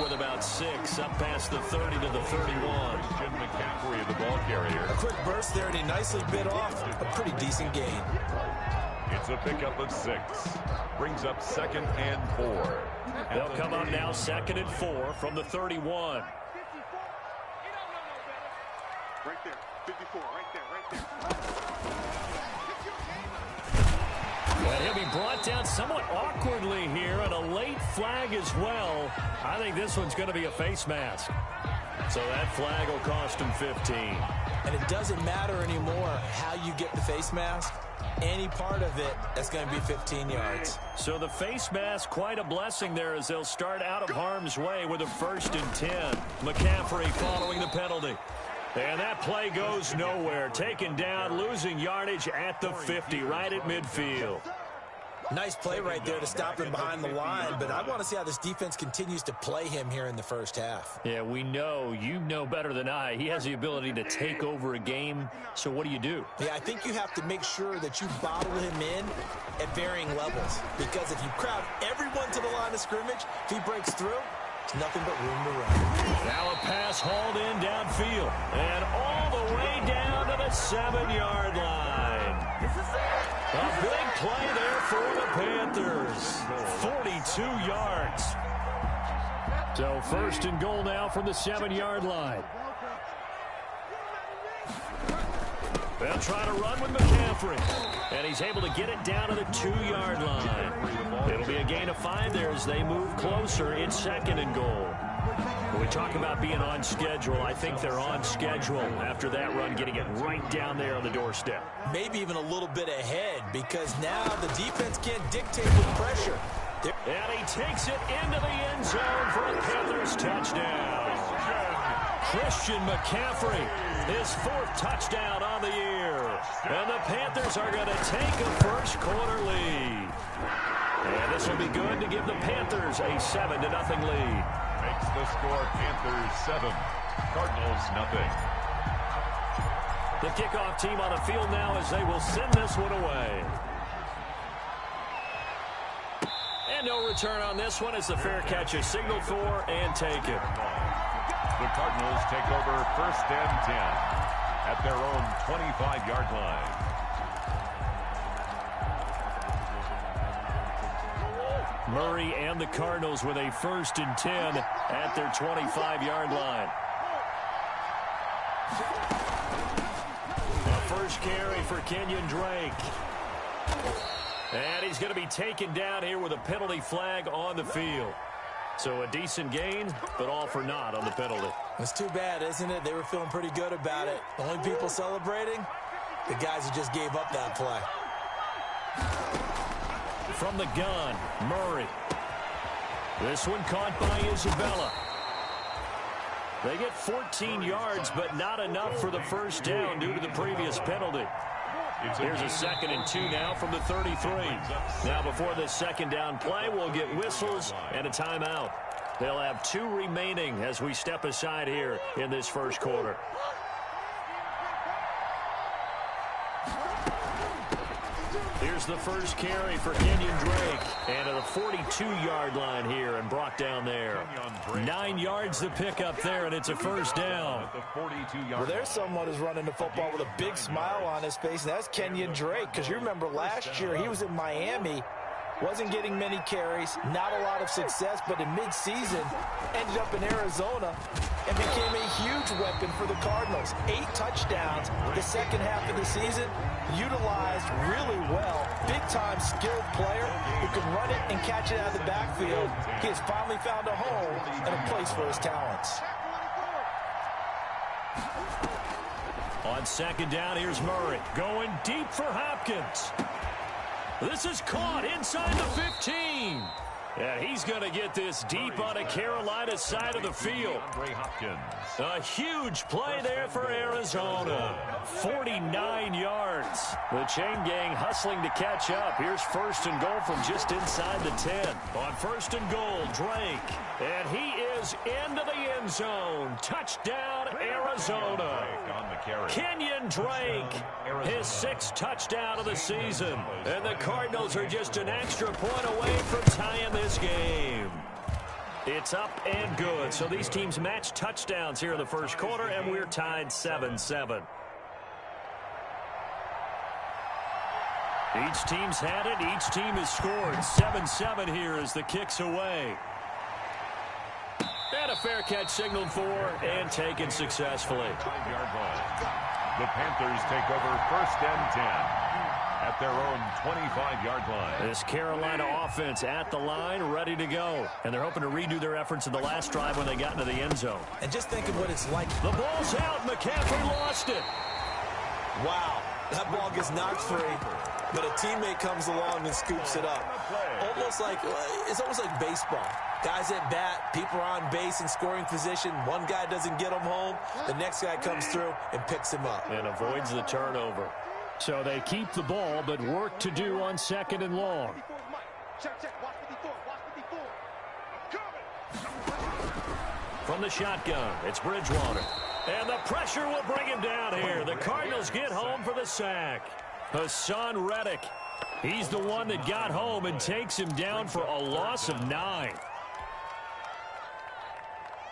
with about 6, up past the 30 to the 31. Christian McCaffrey, the ball carrier. A quick burst there, and he nicely bit off a pretty decent gain. It's a pickup of 6. Brings up 2nd and 4. They'll come up now 2nd and 4 from the 31. Right there, 54, right there. And he'll be brought down somewhat awkwardly here, and a late flag as well. I think this one's going to be a face mask. So that flag will cost him 15. And it doesn't matter anymore how you get the face mask. Any part of it, that's going to be 15 yards. So the face mask, quite a blessing there as they'll start out of harm's way with a 1st and 10. McCaffrey following the penalty. And that play goes nowhere. Taken down, losing yardage at the 50, right at midfield. Nice play right there to stop him behind the line, but I want to see how this defense continues to play him here in the first half. Yeah, we know. You know better than I. He has the ability to take over a game, so what do? Yeah, I think you have to make sure that you bottle him in at varying levels, because if you crowd everyone to the line of scrimmage, if he breaks through, it's nothing but room to run. Now a pass hauled in downfield, and all the way down to the 7-yard line. A big play there for the Panthers. 42 yards. So 1st and goal now from the 7-yard line. They'll try to run with McCaffrey. And he's able to get it down to the 2-yard line. It'll be a gain of 5 there as they move closer. It's 2nd and goal. When we talk about being on schedule, I think they're on schedule after that run, getting it right down there on the doorstep. Maybe even a little bit ahead, because now the defense can't dictate with pressure. And he takes it into the end zone for a Panthers touchdown. Christian McCaffrey, his 4th touchdown on the year. And the Panthers are going to take a first-quarter lead. And this will be good to give the Panthers a 7-0 lead. Makes the score Panthers 7, Cardinals nothing. The kickoff team on the field now as they will send this one away. And no return on this one as the fair catch is signaled for and taken. The Cardinals take over 1st and 10 at their own 25-yard line. Murray and the Cardinals with a 1st and 10 at their 25-yard line. A first carry for Kenyon Drake. And he's going to be taken down here with a penalty flag on the field. So a decent gain, but all for naught on the penalty. It's too bad, isn't it? They were feeling pretty good about it. The only people celebrating, the guys who just gave up that play. From the gun, Murray. This one caught by Isabella. They get 14 yards, but not enough for the first down due to the previous penalty. Here's a 2nd and 2 now from the 33. Now before this 2nd down play, we'll get whistles and a timeout. They'll have 2 remaining as we step aside here in this first quarter. Here's the first carry for Kenyon Drake. And at a 42-yard line here and brought down there. 9 yards to pick up there, and it's a first down. Well, there's someone who's running the football with a big smile on his face, and that's Kenyon Drake. Because you remember last year he was in Miami, wasn't getting many carries, not a lot of success, but in midseason ended up in Arizona and became a huge weapon for the Cardinals. 8 touchdowns the second half of the season, utilized really well. Big-time skilled player who can run it and catch it out of the backfield. He has finally found a home and a place for his talents. On 2nd down, here's Murray going deep for Hopkins. This is caught inside the 15. And he's going to get this deep on the Carolina side of the field. A huge play there for Arizona. 49 yards. The chain gang hustling to catch up. Here's 1st and goal from just inside the 10. On 1st and goal, Drake. And he is into the end zone. Touchdown, Arizona. Kenyon Drake, his 6th touchdown of the season. And the Cardinals are just an extra point away from tying this game. It's up and good. So these teams match touchdowns here in the first quarter, and we're tied 7-7. Each team's had it. Each team has scored. 7-7 here as the kick's away. And a fair catch signaled for and taken successfully. 5-yard line. The Panthers take over first and 10 at their own 25-yard line. This Carolina offense at the line, ready to go. And they're hoping to redo their efforts in the last drive when they got into the end zone. And just think of what it's like. The ball's out. McCaffrey lost it. Wow, that ball gets knocked free, but a teammate comes along and scoops it up. It's almost like baseball. Guys at bat, people are on base in scoring position. One guy doesn't get him home. The next guy comes through and picks him up. And avoids the turnover. So they keep the ball, but work to do on second and long. From the shotgun, it's Bridgewater. And the pressure will bring him down here. The Cardinals get home for the sack. Hassan Reddick. He's the one that got home and takes him down for a loss of 9.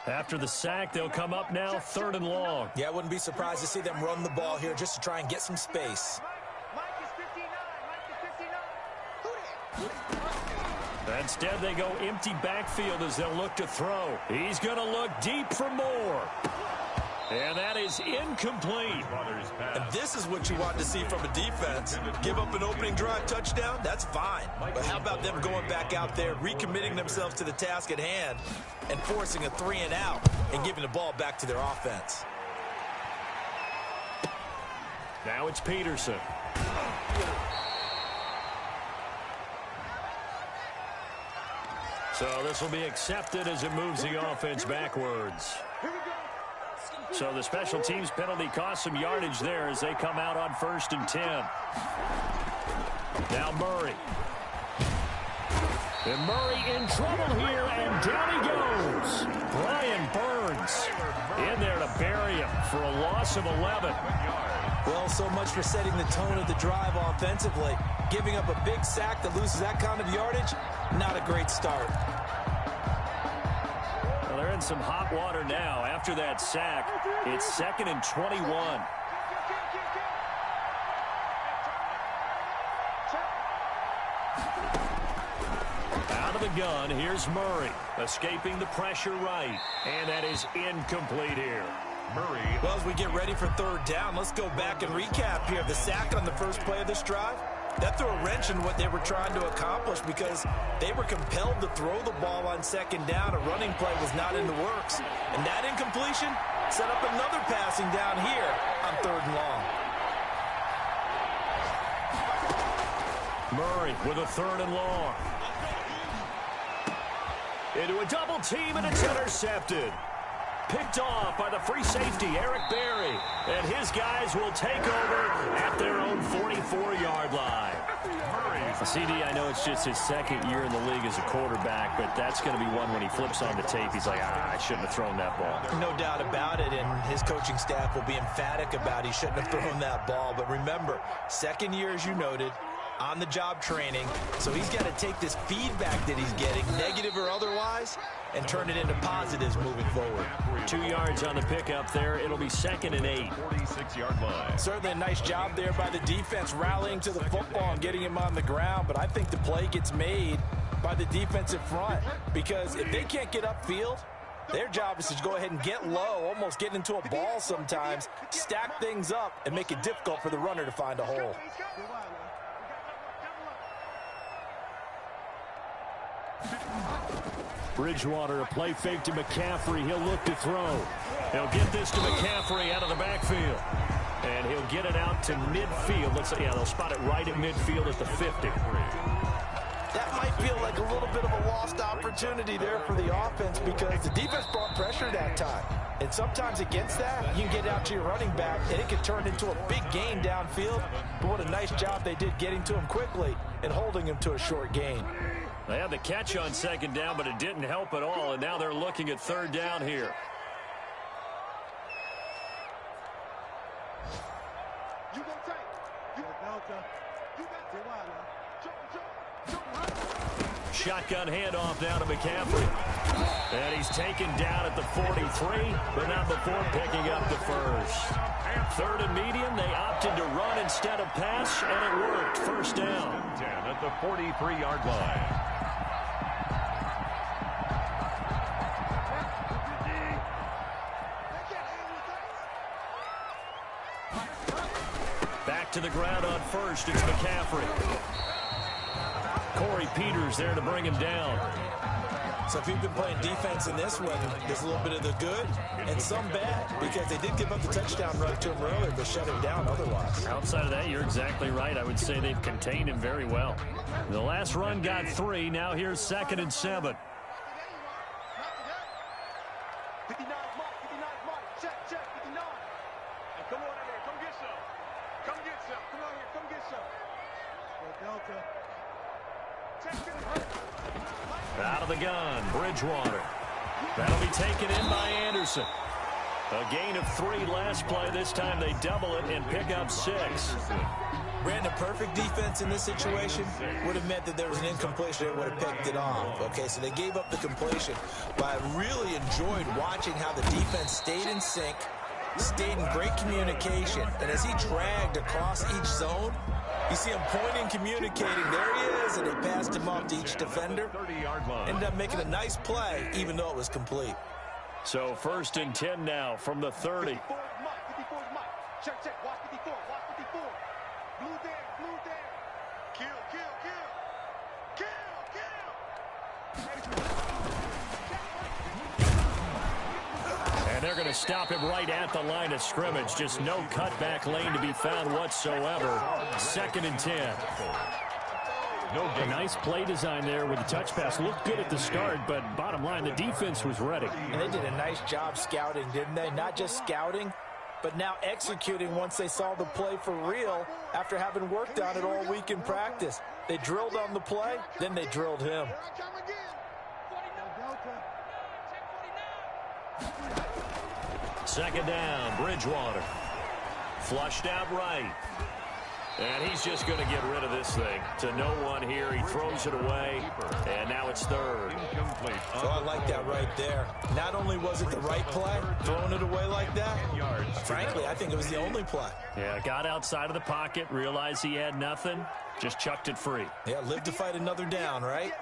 After the sack, they'll come up now third and long. Yeah, I wouldn't be surprised to see them run the ball here just to try and get some space. Instead, they go empty backfield as they'll look to throw. He's going to look deep for more. And that is incomplete. And this is what you want to see from a defense. Give up an opening drive touchdown, that's fine. But how about them going back out there, recommitting themselves to the task at hand, and forcing a 3-and-out and giving the ball back to their offense. Now it's Peterson. So this will be accepted as it moves the offense backwards. So the special teams penalty cost some yardage there as they come out on 1st and 10. Now Murray. And Murray in trouble here, and down he goes. Brian Burns in there to bury him for a loss of 11. Well, so much for setting the tone of the drive offensively. Giving up a big sack that loses that kind of yardage, not a great start. Well, they're in some hot water now. After that sack, it's 2nd and 21. Out of the gun, here's Murray. Escaping the pressure right. And that is incomplete here. Murray. Well, as we get ready for third down, let's go back and recap here. The sack on the first play of this drive, that threw a wrench in what they were trying to accomplish because they were compelled to throw the ball on 2nd down. A running play was not in the works. And that incompletion set up another passing down here on 3rd and long. Murray with a 3rd and long. Into a double team, and it's intercepted. Picked off by the free safety, Eric Berry. And his guys will take over at their own 44-yard line. CD, I know it's just his 2nd year in the league as a quarterback, but that's going to be one when he flips on the tape. He's like, I shouldn't have thrown that ball. No doubt about it, and his coaching staff will be emphatic about he shouldn't have thrown that ball. But remember, 2nd year, as you noted, on-the-job training. So he's got to take this feedback that he's getting, negative or otherwise, and turn it into positives moving forward. 2 yards on the pickup there. It'll be 2nd and 8. 46-yard line. Certainly a nice job there by the defense rallying to the football and getting him on the ground. But I think the play gets made by the defensive front because if they can't get upfield, their job is to go ahead and get low, almost get into a ball sometimes, stack things up, and make it difficult for the runner to find a hole. Bridgewater, a play fake to McCaffrey. He'll look to throw. He'll get this to McCaffrey out of the backfield. And he'll get it out to midfield. Looks like, yeah, they'll spot it right at midfield at the 50. That might feel like a little bit of a lost opportunity there for the offense because the defense brought pressure that time. And sometimes against that, you can get out to your running back, and it can turn into a big gain downfield. But what a nice job they did getting to him quickly and holding him to a short gain. They had the catch on 2nd down, but it didn't help at all, and now they're looking at 3rd down here. You gonna take. You got Delta. You got Delta. Jump. Shotgun handoff now to McCaffrey. And he's taken down at the 43, but not before picking up the first. Third and medium, they opted to run instead of pass, and it worked. First down. 10 at the 43-yard line. Back to the ground on first. It's McCaffrey. Corey Peters there to bring him down. So if you've been playing defense in this one, there's a little bit of the good and some bad, because they did give up the touchdown run to him earlier, but shut him down otherwise. Outside of that, you're exactly right. I would say they've contained him very well. The last run got 3. Now here's 2nd and 7. 59 mark, 59 mark. Check, 59. And come on in here. Come get some. Come get some. Come on here. Come get some. Delta. Out of the gun, Bridgewater. That'll be taken in by Anderson. A gain of 3 last play. This time they double it and pick up 6. Brandon, perfect defense in this situation would have meant that there was an incompletion that would have picked it off. Okay, so they gave up the completion. But I really enjoyed watching how the defense stayed in sync, stayed in great communication. And as he dragged across each zone, you see him pointing, communicating. There he is, and they passed him off to each defender. 30-yard line. Ended up making a nice play, even though it was complete. So 1st and 10 now from the 30. 54 is Mike. Check. Watch 54. Watch 54. Blue there. Kill. And they're going to stop him right at the line of scrimmage. Just no cutback lane to be found whatsoever. 2nd and 10. A nice play design there with the touch pass. Looked good at the start, but bottom line, the defense was ready. And they did a nice job scouting, didn't they? Not just scouting, but now executing once they saw the play for real after having worked on it all week in practice. They drilled on the play, then they drilled him. Second down, Bridgewater. Flushed out right. And he's just going to get rid of this thing to no one here. He throws it away, and now it's 3rd. So I like that right there. Not only was it the right play, throwing it away like that, frankly, I think it was the only play. Yeah, got outside of the pocket, realized he had nothing, just chucked it free. Yeah, live to fight another down, right?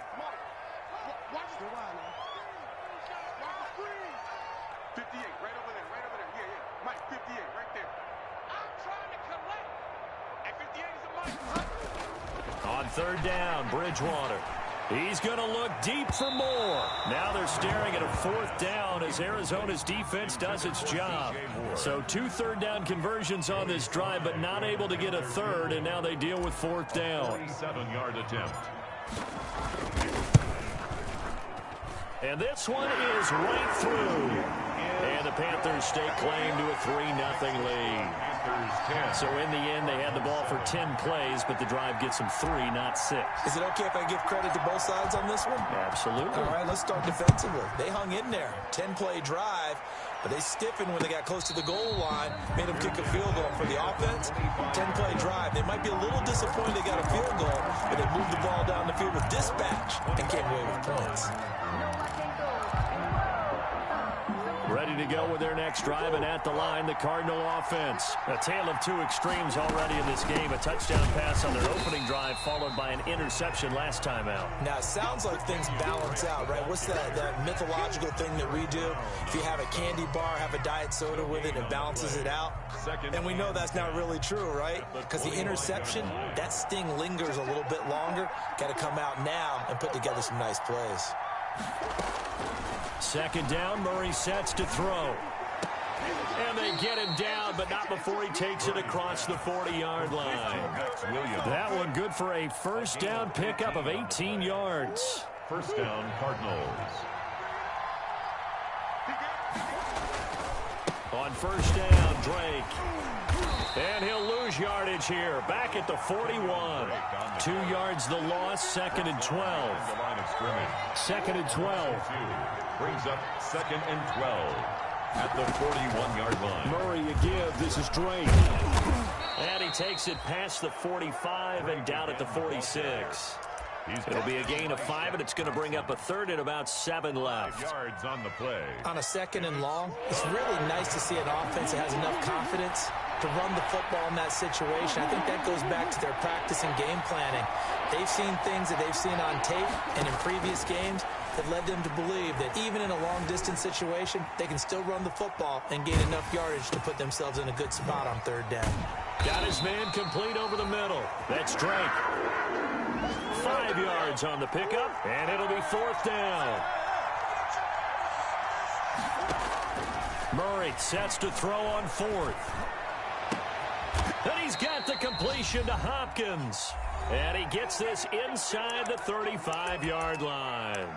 58, right over there. Yeah. Mike, 58, right there. I'm trying to collect. At 58 is a Mike. On 3rd down, Bridgewater. He's going to look deep for more. Now they're staring at a 4th down as Arizona's defense does its job. So 2 3rd down conversions on this drive, but not able to get a 3rd, and now they deal with 4th down. 47-yard attempt. And this one is right through. And the Panthers stake claim to a 3-0 lead. So in the end, they had the ball for 10 plays, but the drive gets them 3, not 6. Is it okay if I give credit to both sides on this one? Absolutely. All right, let's start defensively. They hung in there. 10-play drive, but they stiffened when they got close to the goal line, made them kick a field goal. For the offense, 10-play drive. They might be a little disappointed they got a field goal, but they moved the ball down the field with dispatch and came away with points. Ready to go with their next drive, and at the line, the Cardinal offense. A tale of 2 extremes already in this game. A touchdown pass on their opening drive, followed by an interception last time out. Now, it sounds like things balance out, right? What's that mythological thing that we do? If you have a candy bar, have a diet soda with it, it balances it out. And we know that's not really true, right? Because the interception, that sting lingers a little bit longer. Got to come out now and put together some nice plays. 2nd down, Murray sets to throw. And they get him down, but not before he takes it across the 40-yard line. That one good for a 1st down pickup of 18 yards. 1st down, Cardinals. On 1st down, Drake. And he'll lose yardage here. Back at the 41. 2 yards the loss, 2nd and 12. 2nd and 12. Brings up 2nd and 12 at the 41-yard line. Murray a give. This is Drake. And he takes it past the 45 and down at the 46. It'll be a gain of 5, and it's going to bring up a third and about 7 left. 5 yards on the play. On a 2nd and long, it's really nice to see an offense that has enough confidence to run the football in that situation. I think that goes back to their practice and game planning. They've seen things that they've seen on tape and in previous games that led them to believe that even in a long-distance situation, they can still run the football and gain enough yardage to put themselves in a good spot on 3rd down. Got his man complete over the middle. That's Drake. 5 yards on the pickup, and it'll be 4th down. Murray sets to throw on 4th. And he's got the completion to Hopkins. And he gets this inside the 35-yard line.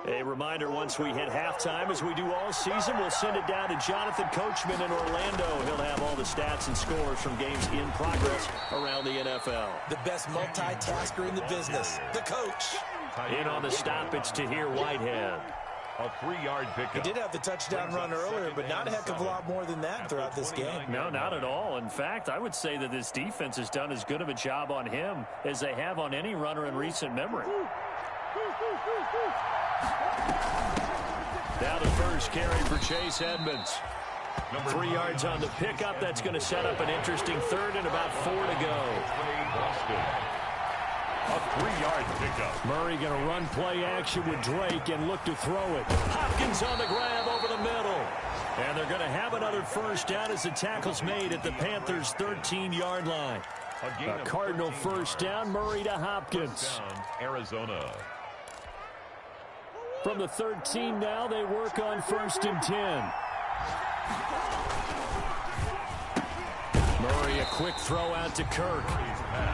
A reminder, once we hit halftime, as we do all season, we'll send it down to Jonathan Coachman in Orlando. He'll have all the stats and scores from games in progress around the NFL. The best multitasker in the business, the coach. In on the stop, it's Tahir Whitehead. A 3-yard pickup. He did have the touchdown run earlier, but not a heck of a lot more than that throughout this game. No, not at all. In fact, I would say that this defense has done as good of a job on him as they have on any runner in recent memory. Now the first carry for Chase Edmonds. 3 yards on the pickup. That's going to set up an interesting 3rd and about 4 to go. A 3-yard pickup. Murray going to run play action with Drake and look to throw it. Hopkins on the grab over the middle. And they're going to have another first down as the tackle's made at the Panthers' 13-yard line. A Cardinal first down, Murray to Hopkins. Arizona. From the 13 now, they work on 1st and 10. Murray, a quick throw out to Kirk.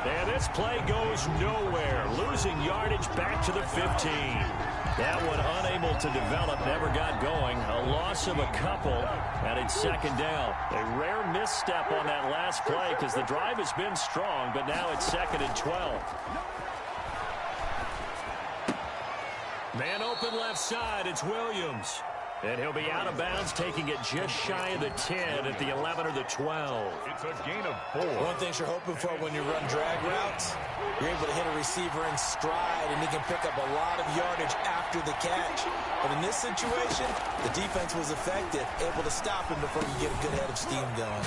And this play goes nowhere. Losing yardage back to the 15. That one unable to develop, never got going. A loss of a couple, and it's 2nd down. A rare misstep on that last play because the drive has been strong, but now it's 2nd and 12. Man open left side, it's Williams. And he'll be out of bounds, taking it just shy of the 10 at the 11 or the 12. It's a gain of 4. One thing you're hoping for when you run drag routes, you're able to hit a receiver in stride, and he can pick up a lot of yardage after the catch. But in this situation, the defense was effective, able to stop him before you get a good head of steam going.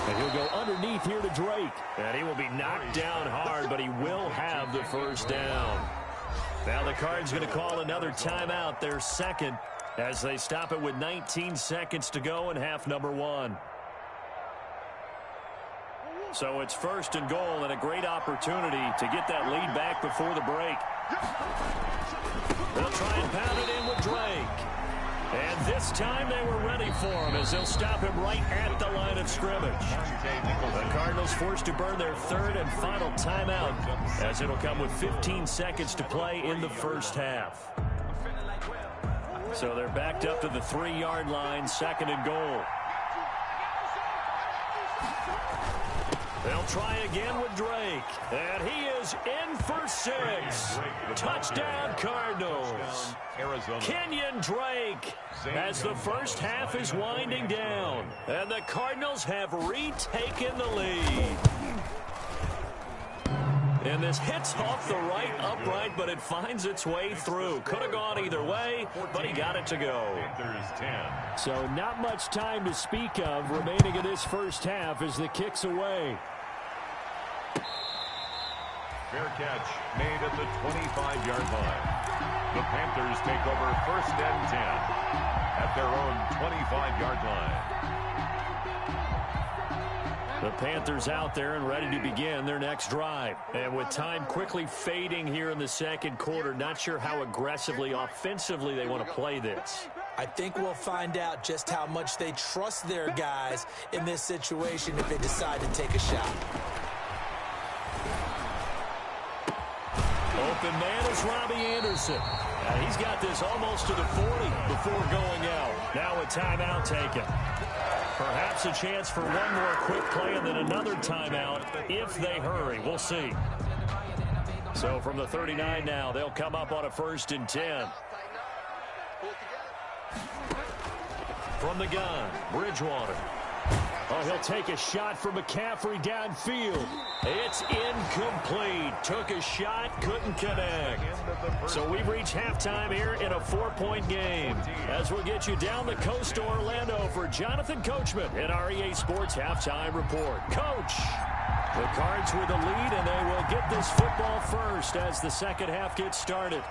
And he'll go underneath here to Drake. And he will be knocked down hard, but he will have the first down. Now the Cards going to call another timeout, their 2nd, as they stop it with 19 seconds to go in half number 1. So it's 1st and goal, and a great opportunity to get that lead back before the break. They'll try and pound it in with Drake. And this time they were ready for him as they'll stop him right at the line of scrimmage. The Cardinals forced to burn their 3rd and final timeout as it'll come with 15 seconds to play in the first half. So they're backed up to the 3-yard line, 2nd and goal. They'll try again with Drake. And he is in for 6. Touchdown, Cardinals. Kenyon Drake as the first half is winding down. And the Cardinals have retaken the lead. And this hits off the right upright, but it finds its way through. Could have gone either way, but he got it to go. So not much time to speak of remaining in this first half as the kick's away. Fair catch made at the 25-yard line. The Panthers take over 1st and 10 at their own 25-yard line. The Panthers out there and ready to begin their next drive. And with time quickly fading here in the 2nd quarter, not sure how aggressively, offensively they want to play this. I think we'll find out just how much they trust their guys in this situation if they decide to take a shot. Open man is Robbie Anderson. He's got this almost to the 40 before going out. Now a timeout taken. Perhaps a chance for one more quick play and then another timeout if they hurry. We'll see. So from the 39 now, they'll come up on a 1st and 10. From the gun, Bridgewater. Oh, he'll take a shot from McCaffrey downfield. It's incomplete. Took a shot, couldn't connect. So we've reached halftime here in a 4-point game. As we'll get you down the coast to Orlando for Jonathan Coachman in our EA Sports Halftime Report. Coach, the Cards with the lead, and they will get this football first as the second half gets started.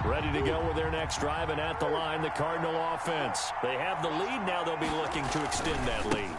Ready to go with their next drive, and at the line, the Cardinal offense. They have the lead. Now they'll be looking to extend that lead.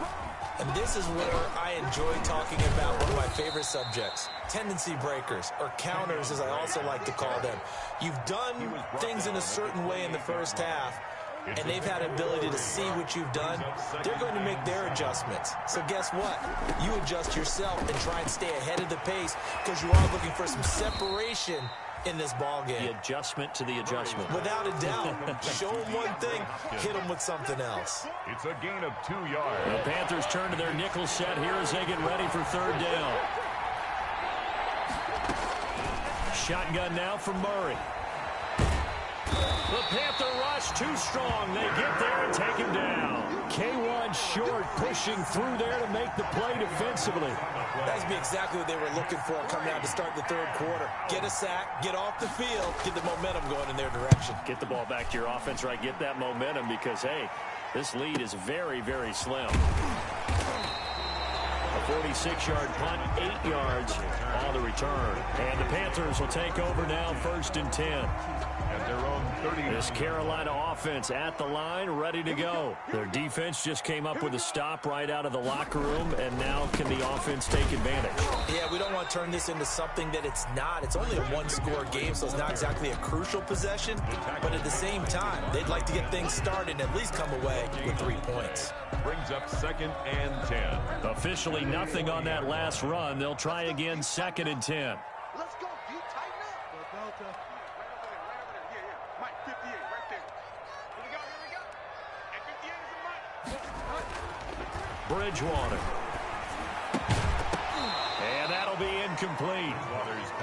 And this is where I enjoy talking about one of my favorite subjects, tendency breakers, or counters as I also like to call them. You've done things in a certain way in the first half, and they've had an ability to see what you've done. They're going to make their adjustments. So guess what? You adjust yourself and try and stay ahead of the pace because you are looking for some separation in this ball game. The adjustment to the adjustment. Without a doubt. Show them one thing, hit them with something else. It's a gain of 2 yards. The Panthers turn to their nickel set here as they get ready for third down. Shotgun now from Murray. The Panther rush too strong. They get there and take him down. K1 short, pushing through there to make the play defensively. That's exactly what they were looking for coming out to start the third quarter. Get a sack, get off the field, get the momentum going in their direction. Get the ball back to your offense, right? Get that momentum because, hey, this lead is very, very slim. A 46-yard punt, 8 yards on the return. And the Panthers will take over now, 1st and 10. At their own 30. This Carolina offense at the line, ready to go. Their defense just came up with a stop right out of the locker room, and now can the offense take advantage? Yeah, we don't want to turn this into something that it's not. It's only a one-score game, so it's not exactly a crucial possession. But at the same time, they'd like to get things started and at least come away with 3 points. Brings up 2nd and 10. Officially nothing on that last run. They'll try again, 2nd and 10. Let's go. You tighten up. Delta. Right over there. Yeah. Mike, 58, right there. Here we go. And 58 is a Mike. Bridgewater. And that'll be incomplete.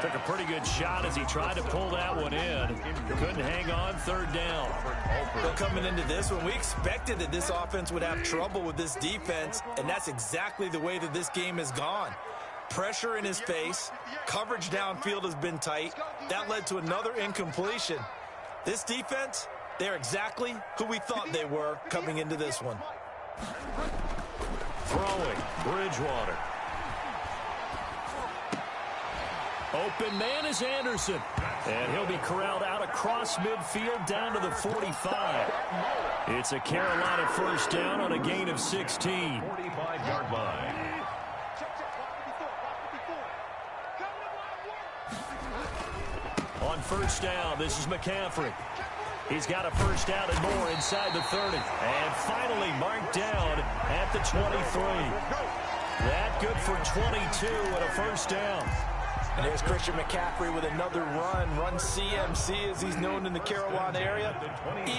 Took a pretty good shot as he tried to pull that one in. Couldn't hang on, 3rd down. Well, coming into this one, we expected that this offense would have trouble with this defense, and that's exactly the way that this game has gone. Pressure in his face, coverage downfield has been tight. That led to another incompletion. This defense, they're exactly who we thought they were coming into this one. Throwing, Bridgewater. Open man is Anderson. And he'll be corralled out across midfield down to the 45. It's a Carolina 1st down on a gain of 16. 45-yard line. On 1st down, this is McCaffrey. He's got a 1st down and more inside the 30. And finally marked down at the 23. That good for 22 and a 1st down. And there's Christian McCaffrey with another run CMC as he's known in the Carolina area.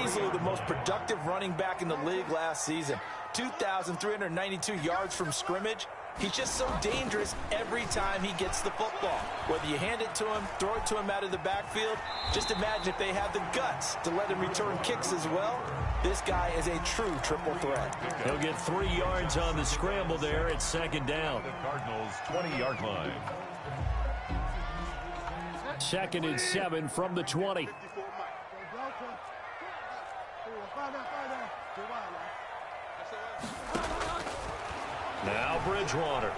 Easily the most productive running back in the league last season. 2,392 yards from scrimmage. He's just so dangerous every time he gets the football. Whether you hand it to him, throw it to him out of the backfield, just imagine if they had the guts to let him return kicks as well. This guy is a true triple threat. He'll get 3 yards on the scramble there at 2nd down. The Cardinals' 20-yard line. 2nd and 7 from the 20. Now Bridgewater.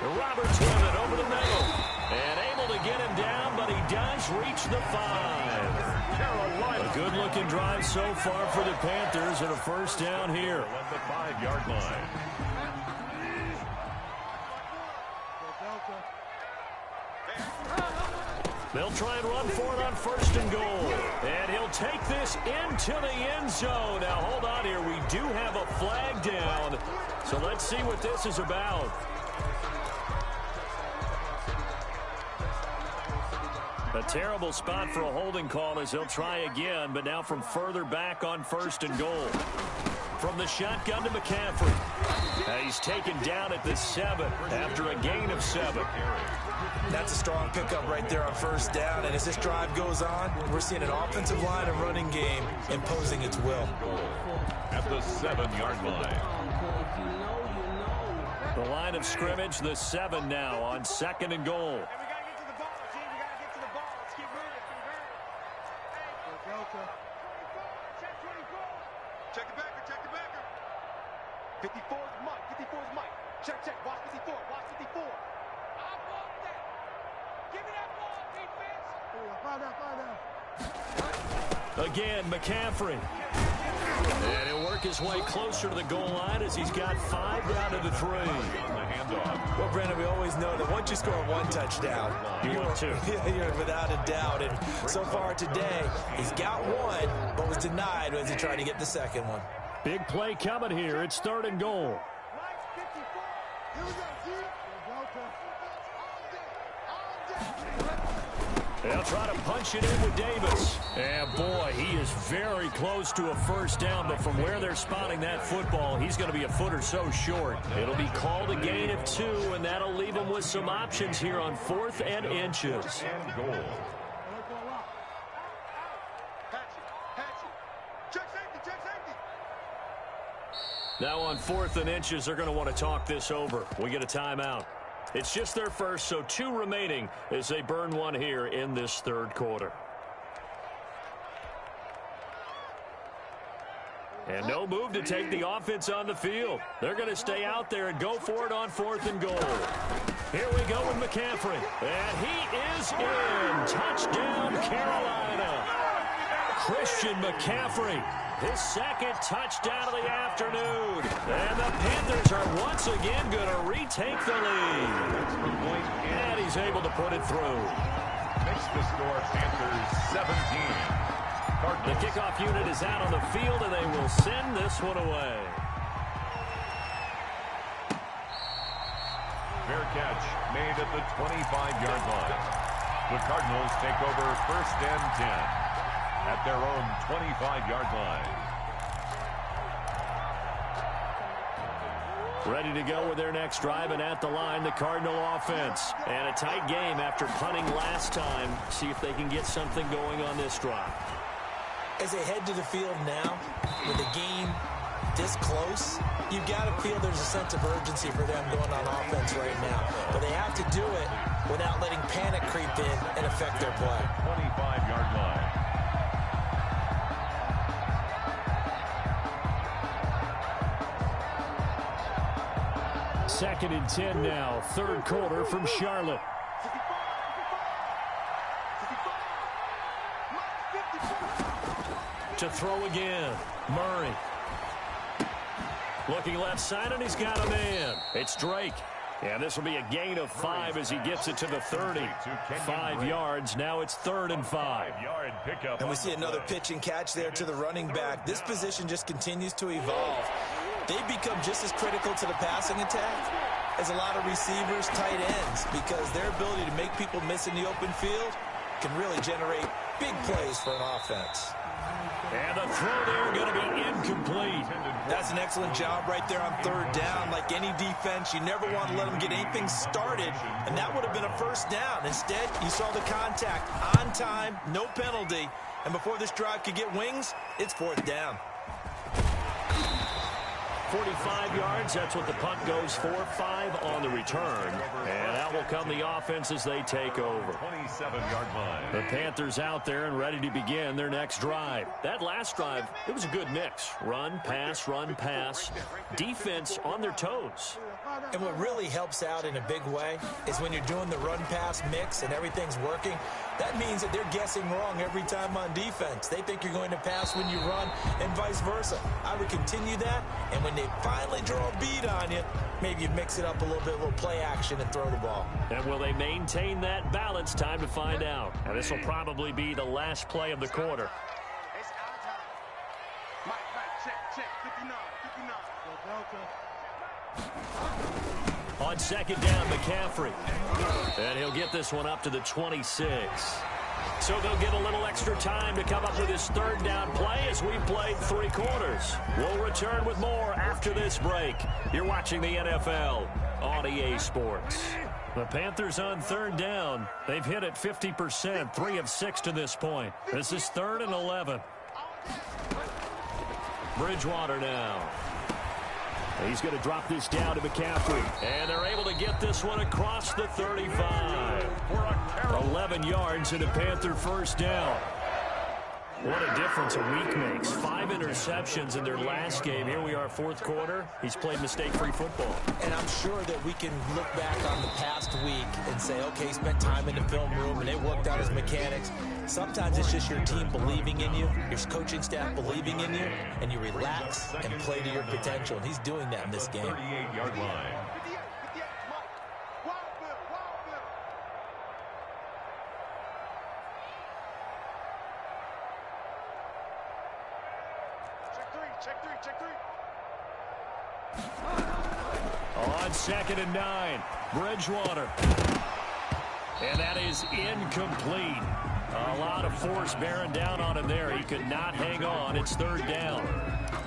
Roberts with it over the middle. And able to get him down, but he does reach the 5. Carolina. A good-looking drive so far for the Panthers and a 1st down here. At the 5-yard line. They'll try and run for it on 1st and goal. And he'll take this into the end zone. Now, hold on here. We do have a flag down. So let's see what this is about. A terrible spot for a holding call as he'll try again, but now from further back on 1st and goal. from the shotgun to McCaffrey. He's taken down at the 7 after a gain of 7. That's a strong pickup right there on first down. And as this drive goes on, we're seeing an offensive line and running game imposing its will. At the 7-yard line. The line of scrimmage, the 7 now on 2nd and goal. Hey, we got to get to the ball, G. We got to get to the ball. Let's keep moving. Hey, Delta. Check 24. Check the backer. Check the backer. 54 is Mike. 54 is Mike. Check. Watch 54. Watch 54. I want that. Give me that ball, defense. Find out. Again, McCaffrey. And he'll work his way closer to the goal line as he's got 5 down to the 3. Well, Brandon, we always know that once you score one touchdown, you want 2. You're without a doubt. And so far today, he's got 1, but was denied as he tried to get the second one. Big play coming here. It's 3rd and goal. They'll try to punch it in with Davis. And, boy, he is very close to a first down, but from where they're spotting that football, he's going to be a foot or so short. It'll be called a gain of 2, and that'll leave him with some options here on 4th and inches. And goal. Now on 4th and inches, they're going to want to talk this over. We get a timeout. It's just their first, so 2 remaining as they burn 1 here in this 3rd quarter. And no move to take the offense on the field. They're going to stay out there and go for it on 4th and goal. Here we go with McCaffrey. And he is in. Touchdown, Carolina. Christian McCaffrey. His 2nd touchdown of the afternoon. And the Panthers are once again going to retake the lead. And he's able to put it through. Makes the score Panthers 17. The kickoff unit is out on the field, and they will send this one away. Fair catch made at the 25-yard line. The Cardinals take over 1st and 10. At their own 25-yard line. Ready to go with their next drive, and at the line, the Cardinal offense. And a tight game after punting last time. See if they can get something going on this drive. As they head to the field now, with the game this close, you've got to feel there's a sense of urgency for them going on offense right now. But they have to do it without letting panic creep in and affect their play. 25-yard line. Second and 10 now, 3rd quarter from Charlotte. To throw again, Murray. Looking left side, and he's got a man. It's Drake. And this will be a gain of 5 as he gets it to the 30. 5 yards. Now it's 3rd and 5. And we see another pitch and catch there to the running back. This position just continues to evolve. They become just as critical to the passing attack as a lot of receivers, tight ends, because their ability to make people miss in the open field can really generate big plays for an offense. And the throw there going to be incomplete. That's an excellent job right there on 3rd down. Like any defense, you never want to let them get anything started, and that would have been a first down. Instead, you saw the contact on time, no penalty, and before this drive could get wings, it's 4th down. 45 yards, that's what the punt goes for. 5 on the return. And that will come the offense as they take over. 27-yard line. The Panthers out there and ready to begin their next drive. That last drive, it was a good mix. Run, pass, run, pass. Defense on their toes. And what really helps out in a big way is when you're doing the run-pass mix and everything's working, that means that they're guessing wrong every time on defense. They think you're going to pass when you run and vice versa. I would continue that, and when they finally draw a bead on you, maybe you mix it up a little bit, a little play action, and throw the ball. And will they maintain that balance? Time to find out. And this will probably be the last play of the quarter. It's our time. Mike, check. 59. On 2nd down, McCaffrey. And he'll get this one up to the 26. So they'll get a little extra time to come up with his third down play as we've played 3 quarters. We'll return with more after this break. You're watching the NFL on EA Sports. The Panthers on third down. They've hit it 50%, 3 of 6 to this point. This is 3rd and 11. Bridgewater now. He's going to drop this down to McCaffrey. And they're able to get this one across the 35. 11 yards and a Panther first down. What a difference a week makes. 5 interceptions in their last game. Here we are, 4th quarter. He's played mistake-free football. And I'm sure that we can look back on the past week and say, okay, he spent time in the film room and they worked out his mechanics. Sometimes it's just your team believing in you, your coaching staff believing in you, and you relax and play to your potential. And he's doing that in this game. 38-yard line. Check three. On 2nd and 9, Bridgewater. And that is incomplete. A lot of force bearing down on him there. He could not hang on. It's 3rd down.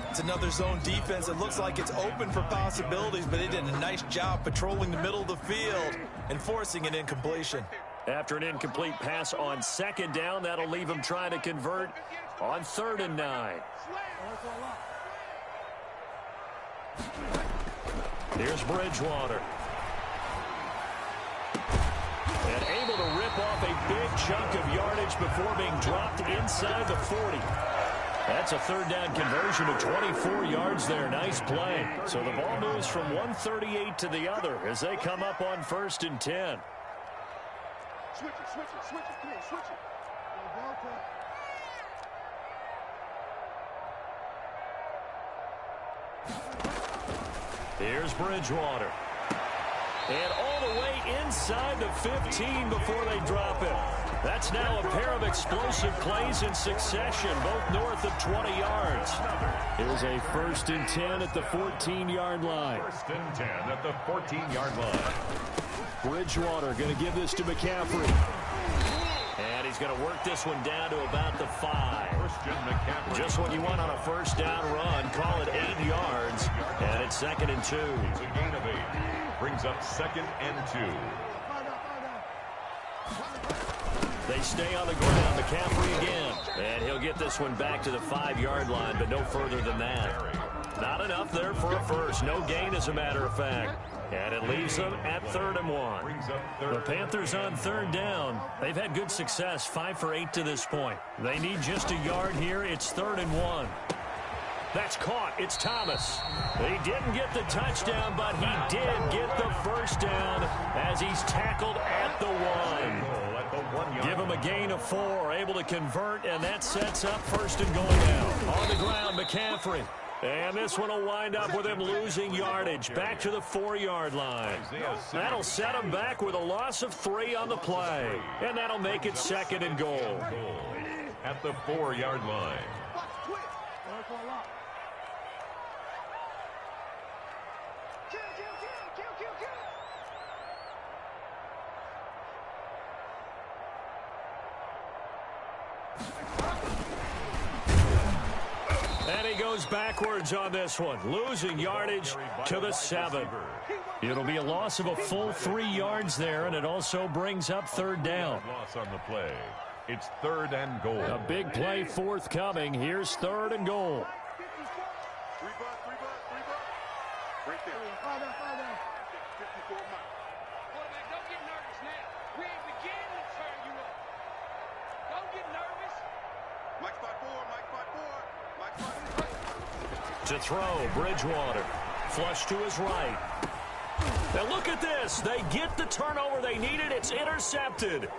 It's another zone defense. It looks like it's open for possibilities, but they did a nice job patrolling the middle of the field and forcing an incompletion. After an incomplete pass on 2nd down, that'll leave him trying to convert on 3rd and 9. Here's Bridgewater. And able to rip off a big chunk of yardage before being dropped inside the 40. That's a 3rd down conversion of 24 yards there. Nice play. So the ball moves from 138 to the other as they come up on 1st and 10. Switch it. Come on, switch it. Here's Bridgewater. And all the way inside the 15 before they drop it. That's now a pair of explosive plays in succession, both north of 20 yards. Here's a 1st and 10 at the 14-yard line. 1st and 10 at the 14-yard line. Bridgewater going to give this to McCaffrey. And he's going to work this one down to about the 5. Just what you want on a 1st down run. Call it 8 yards. And it's 2nd and 2. It's a gain of 8. Brings up 2nd and 2. They stay on the ground. McCaffrey again. And he'll get this one back to the 5-yard line, but no further than that. Not enough there for a first. No gain, as a matter of fact. And it leaves them at 3rd and 1. The Panthers on 3rd down. They've had good success, 5 for 8 to this point. They need just a yard here. It's 3rd and 1. That's caught. It's Thomas. He didn't get the touchdown, but he did get the first down as he's tackled at the 1. Give him a gain of 4, able to convert, and that sets up 1st and going down. On the ground, McCaffrey. And this one will wind up with him losing yardage back to the 4-yard line. That'll set him back with a loss of 3 on the play. And that'll make it 2nd and goal. At the 4-yard line. And he goes backwards on this one, losing yardage to the 7. It'll be a loss of a full 3 yards there, and it also brings up 3rd down. Loss on the play. It's 3rd and goal. A big play forthcoming. Here's 3rd and goal. Right there. 54 miles. Quarterback, don't get nervous now. We ain't beginning to turn you up. Don't get nervous. Mike spot 4. To throw, Bridgewater. Flush to his right. Now look at this. They get the turnover they needed. It's intercepted.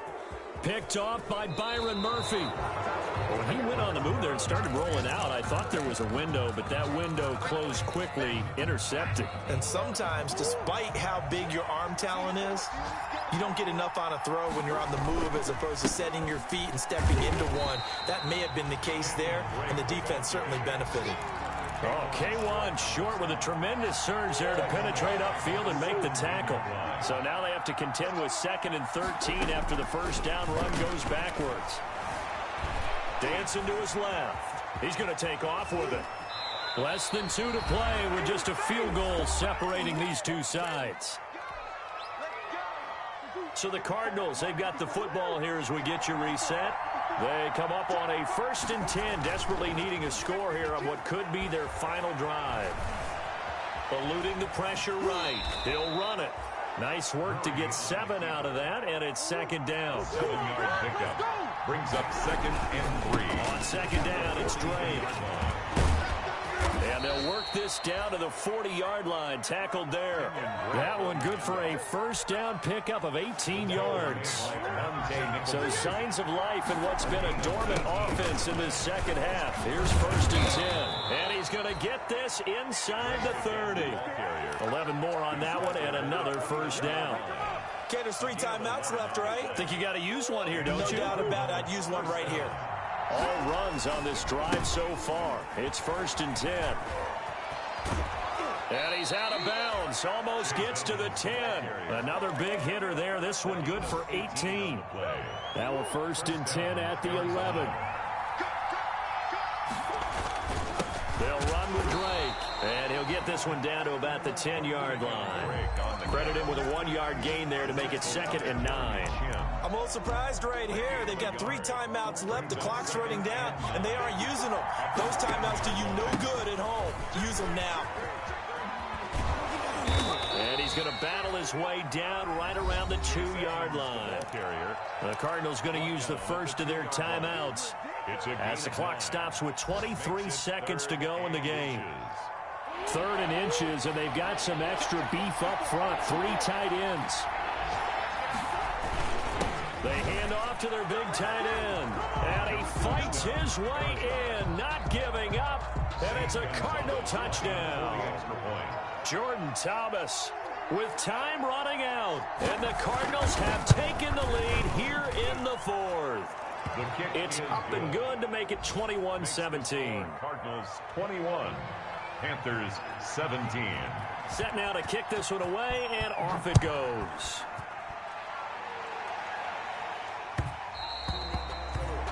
Picked off by Byron Murphy. When he went on the move there and started rolling out, I thought there was a window, but that window closed quickly, intercepted. And sometimes, despite how big your arm talent is, you don't get enough on a throw when you're on the move as opposed to setting your feet and stepping into one. That may have been the case there, and the defense certainly benefited. Oh, K1 short with a tremendous surge there to penetrate upfield and make the tackle. So now they have to contend with 2nd and 13 after the first down run goes backwards. Dancing to his left. He's going to take off with it. Less than 2 to play with just a field goal separating these two sides. So the Cardinals, they've got the football here as we get you reset. They come up on a 1st and 10, desperately needing a score here on what could be their final drive. Eluding the pressure right. He'll run it. Nice work to get 7 out of that, and it's 2nd down. 7-yard pickup. Brings up 2nd and 3. On 2nd down, it's Drake. And they'll work this down to the 40-yard line, tackled there. That one good for a 1st down pickup of 18 yards. So signs of life in what's been a dormant offense in this second half. Here's 1st and 10. And he's going to get this inside the 30. 11 more on that one and another 1st down. Okay, there's 3 timeouts left, right? Think you got to use one here, don't you? No doubt about it. I'd use one right here. All runs on this drive so far. It's 1st and 10. And he's out of bounds. Almost gets to the 10. Another big hitter there. This one good for 18. Now a 1st and 10 at the 11. They'll run with Drake. And he'll get this one down to about the 10-yard line. Credit him with a 1-yard gain there to make it 2nd and 9. I'm a little surprised right here. They've got 3 timeouts left. The clock's running down, and they aren't using them. Those timeouts do you no good at home. Use them now. And he's going to battle his way down right around the 2-yard line. The Cardinals going to use the first of their timeouts as the clock stops with 23 seconds to go in the game. 3rd and inches, and they've got some extra beef up front. 3 tight ends. They hand off to their big tight end. And he fights his way in, not giving up. And it's a Cardinal touchdown. Jordan Thomas with time running out. And the Cardinals have taken the lead here in the 4th. It's up and good to make it 21-17. Cardinals 21. Panthers 17. Set now to kick this one away, and off it goes.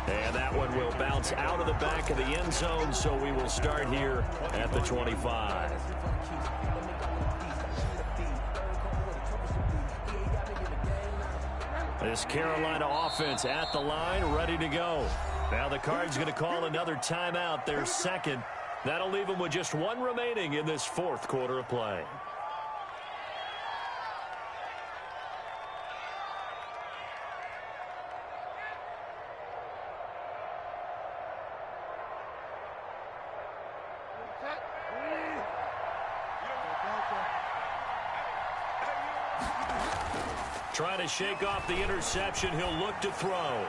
And that one will bounce out of the back of the end zone, so we will start here at the 25. This Carolina offense at the line, ready to go. Now the Cards going to call another timeout, their 2nd. That'll leave them with just 1 remaining in this 4th quarter of play. Trying to shake off the interception. He'll look to throw.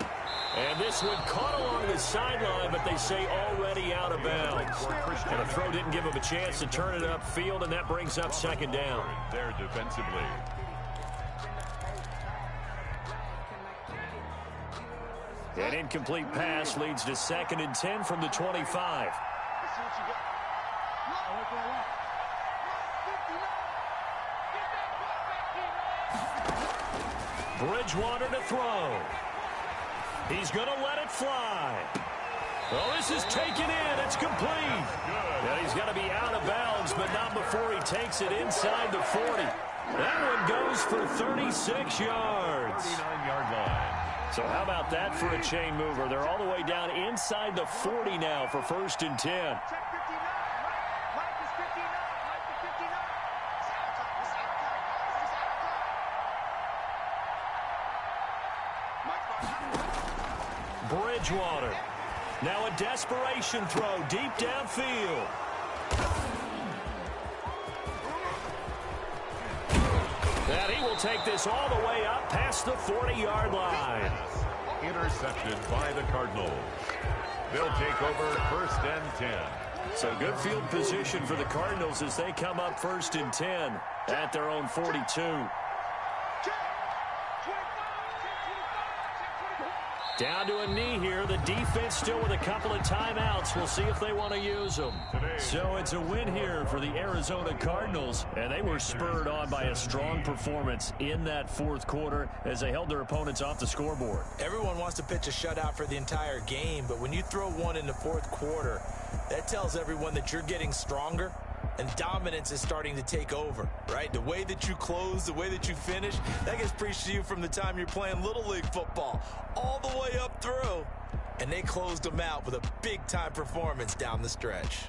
And this one caught along the sideline, but they say already out of bounds. And the throw didn't give him a chance to turn it upfield, and that brings up 2nd down. There defensively. An incomplete pass leads to 2nd and 10 from the 25. Bridgewater to throw. He's going to let it fly. Well, this is taken in. It's complete. And he's got to be out of bounds, but not before he takes it inside the 40. That one goes for 36 yards. 39-yard line. So how about that for a chain mover? They're all the way down inside the 40 now for 1st and 10. Bridgewater. Now a desperation throw deep downfield. And he will take this all the way up past the 40-yard line. Intercepted by the Cardinals. They'll take over 1st and 10. So good field position for the Cardinals as they come up 1st and 10 at their own 42. Down to a knee here. The defense still with a couple of timeouts. We'll see if they want to use them. So it's a win here for the Arizona Cardinals, and they were spurred on by a strong performance in that fourth quarter as they held their opponents off the scoreboard. Everyone wants to pitch a shutout for the entire game, but when you throw one in the fourth quarter, that tells everyone that you're getting stronger and dominance is starting to take over, right? The way that you close, the way that you finish, that gets preached to you from the time you're playing Little League football all the way up through. And they closed them out with a big-time performance down the stretch.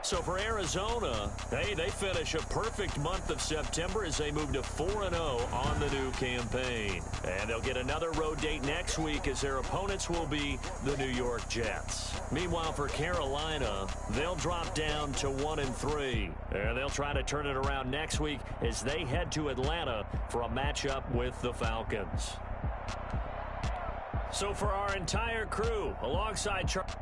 So for Arizona, hey, they finish a perfect month of September as they move to 4-0 on the new campaign. And they'll get another road date next week as their opponents will be the New York Jets. Meanwhile, for Carolina, they'll drop down to 1-3. And they'll try to turn it around next week as they head to Atlanta for a matchup with the Falcons. So for our entire crew, alongside Charlie.